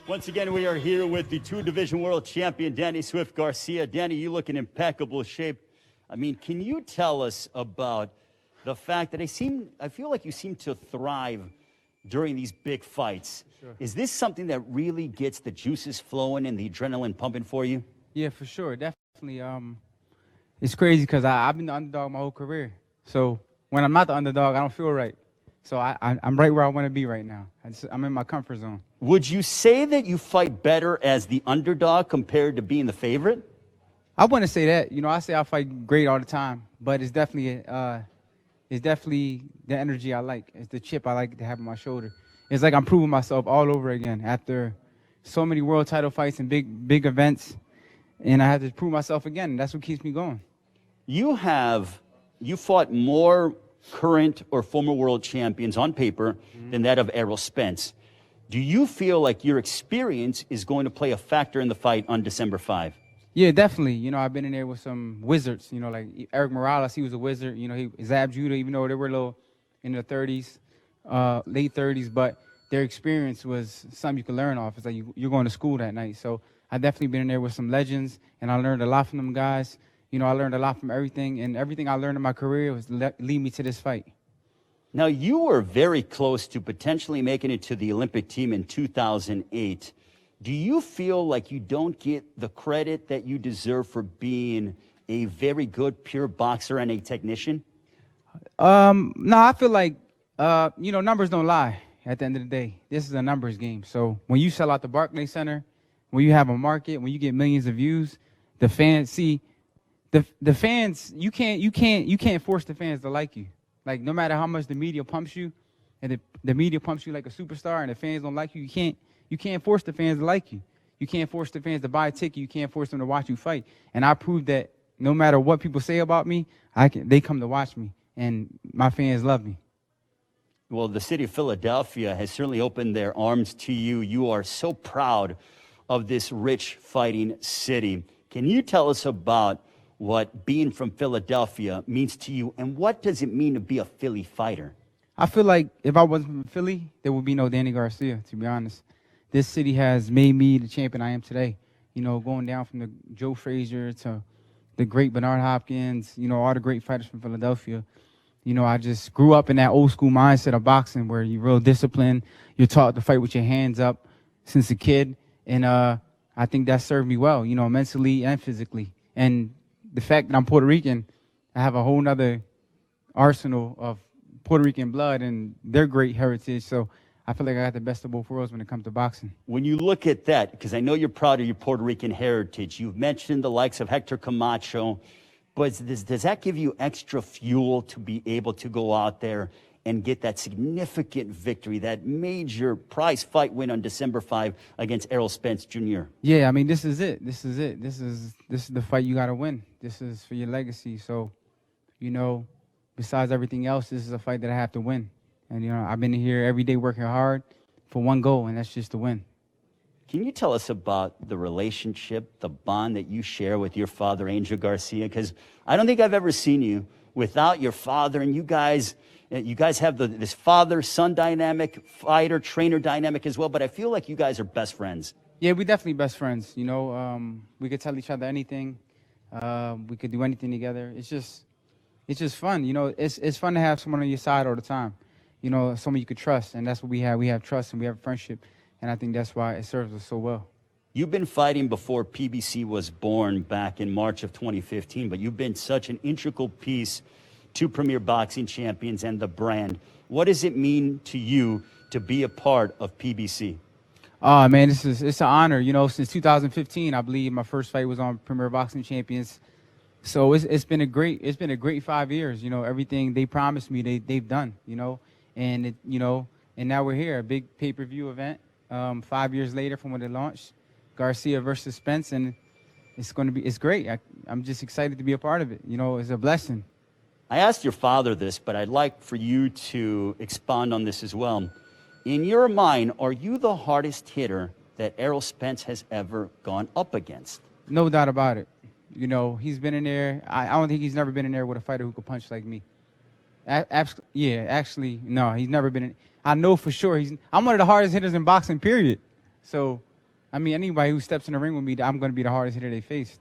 Once again, we are here with the two-division world champion, Danny Swift Garcia. Danny, you look in impeccable shape. I mean, can you tell us about the fact that I feel like you seem to thrive during these big fights? Sure. Is this something that really gets the juices flowing and the adrenaline pumping for you? Yeah, for sure. Definitely. It's crazy because I've been the underdog my whole career. So when I'm not the underdog, I don't feel right. So I'm right where I want to be right now. I'm in my comfort zone. Would you say that you fight better as the underdog compared to being the favorite? I wouldn't say that. You know, I say I fight great all the time, but it's definitely the energy I like. It's the chip I like to have on my shoulder. It's like I'm proving myself all over again after so many world title fights and big events, and I have to prove myself again. And that's what keeps me going. You fought more current or former world champions on paper than that of Errol Spence. Do you feel like your experience is going to play a factor in the fight on December 5? Yeah, definitely. You know, I've been in there with some wizards, you know, like Eric Morales, he was a wizard. You know, he Zab Judah, even though they were a little in their 30s, late 30s, but their experience was something you could learn off. It's like you're going to school that night. So I definitely been in there with some legends, and I learned a lot from them guys. You know, I learned a lot from everything, and everything I learned in my career was lead me to this fight. Now, you were very close to potentially making it to the Olympic team in 2008. Do you feel like you don't get the credit that you deserve for being a very good pure boxer and a technician? No, I feel like, you know, numbers don't lie at the end of the day. This is a numbers game. So when you sell out the Barclays Center, when you have a market, when you get millions of views, the fans see, the fans, you can't force the fans to like you. Like, no matter how much the media pumps you, and the media pumps you like a superstar, and the fans don't like you, you can't force the fans to like you. You can't force the fans to buy a ticket. You can't force them to watch you fight. And I proved that no matter what people say about me, they come to watch me, and my fans love me. Well, the city of Philadelphia has certainly opened their arms to you. You are so proud of this rich fighting city. Can you tell us about what being from Philadelphia means to you, and what does it mean to be a Philly fighter? I feel like if I wasn't from Philly, there would be no Danny Garcia, to be honest. This city has made me the champion I am today. You know, going down from the Joe Frazier to the great Bernard Hopkins, you know, all the great fighters from Philadelphia. You know, I just grew up in that old school mindset of boxing where you're real disciplined. You're taught to fight with your hands up since a kid. And I think that served me well, you know, mentally and physically. And the fact that I'm Puerto Rican, I have a whole nother arsenal of Puerto Rican blood and their great heritage. So I feel like I got the best of both worlds when it comes to boxing. When you look at that, because I know you're proud of your Puerto Rican heritage, you've mentioned the likes of Hector Camacho, but does that give you extra fuel to be able to go out there and get that significant victory, that major prize fight win on December 5 against Errol Spence Jr.? Yeah, I mean, this is it. This is it. This is the fight you got to win. This is for your legacy. So, you know, besides everything else, this is a fight that I have to win. And, you know, I've been here every day working hard for one goal, and that's just to win. Can you tell us about the relationship, the bond that you share with your father, Angel Garcia? Because I don't think I've ever seen you without your father, and you guys have this father-son dynamic, fighter-trainer dynamic as well, but I feel like you guys are best friends. Yeah, we're definitely best friends. You know, we could tell each other anything. We could do anything together. It's just fun. You know, it's fun to have someone on your side all the time. You know, someone you could trust, and that's what we have. We have trust and we have friendship, and I think that's why it serves us so well. You've been fighting before PBC was born back in March of 2015, but you've been such an integral piece to Premier Boxing Champions and the brand. What does it mean to you to be a part of PBC? Oh, man, it's an honor. You know, since 2015, I believe my first fight was on Premier Boxing Champions. So it's been a great 5 years. You know, everything they promised me, they've done. You know, and and now we're here, a big pay-per-view event. 5 years later from when it launched, Garcia versus Spence, and it's great. I'm just excited to be a part of it. You know, it's a blessing. I asked your father this, but I'd like for you to expound on this as well. In your mind, are you the hardest hitter that Errol Spence has ever gone up against? No doubt about it. You know, he's been in there. I don't think he's never been in there with a fighter who could punch like me. Yeah, actually, no, he's never been in. I know for sure I'm one of the hardest hitters in boxing, period. So I mean, anybody who steps in the ring with me, I'm going to be the hardest hitter they face.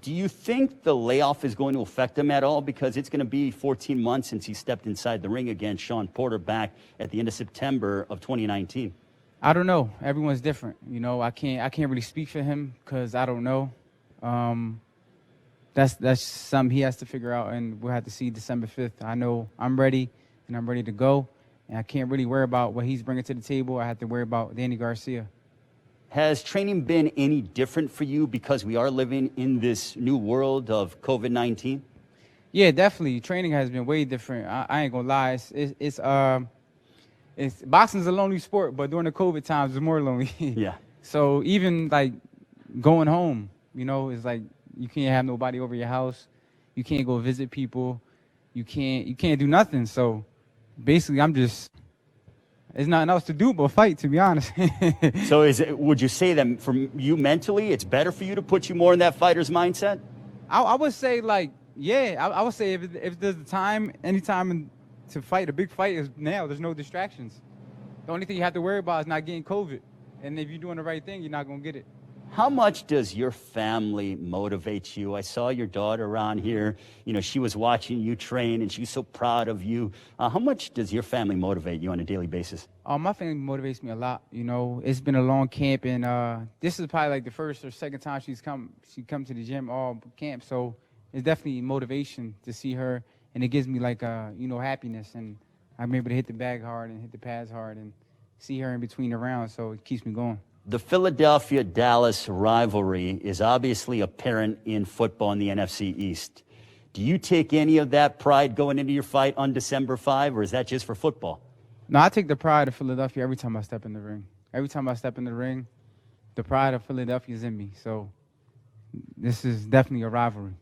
Do you think the layoff is going to affect him at all? Because it's going to be 14 months since he stepped inside the ring against Shawn Porter back at the end of September of 2019. I don't know. Everyone's different. You know, I can't really speak for him because I don't know. That's something he has to figure out, and we'll have to see December 5th. I know I'm ready, and I'm ready to go, and I can't really worry about what he's bringing to the table. I have to worry about Danny Garcia. Has training been any different for you because we are living in this new world of COVID-19? Yeah, definitely. Training has been way different. I ain't gonna lie. It's boxing's a lonely sport, but during the COVID times, it's more lonely. Yeah. So even like going home, you know, it's like you can't have nobody over your house. You can't go visit people. You can't do nothing. So basically, there's nothing else to do but fight, to be honest. So would you say that for you mentally, it's better for you to put you more in that fighter's mindset? I would say, like, yeah, I would say if there's any time to fight, a big fight is now. There's no distractions. The only thing you have to worry about is not getting COVID. And if you're doing the right thing, you're not going to get it. How much does your family motivate you? I saw your daughter around here. You know, she was watching you train, and she's so proud of you. How much does your family motivate you on a daily basis? My family motivates me a lot. You know, it's been a long camp, and this is probably like the first or second time she come to the gym all camp. So it's definitely motivation to see her, and it gives me like happiness, and I'm able to hit the bag hard and hit the pads hard and see her in between the rounds. So it keeps me going. The Philadelphia-Dallas rivalry is obviously apparent in football in the NFC East. Do you take any of that pride going into your fight on December 5, or is that just for football? No, I take the pride of Philadelphia every time I step in the ring. Every time I step in the ring, the pride of Philadelphia is in me. So this is definitely a rivalry.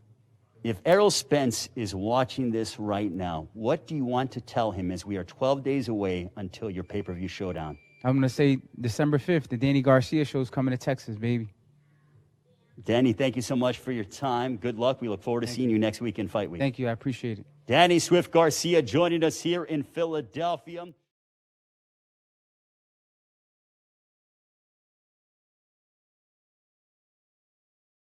If Errol Spence is watching this right now, what do you want to tell him as we are 12 days away until your pay-per-view showdown? I'm going to say December 5th, the Danny Garcia show is coming to Texas, baby. Danny, thank you so much for your time. Good luck. We look forward to seeing you next week in Fight Week. Thank you. I appreciate it. Danny Swift Garcia joining us here in Philadelphia.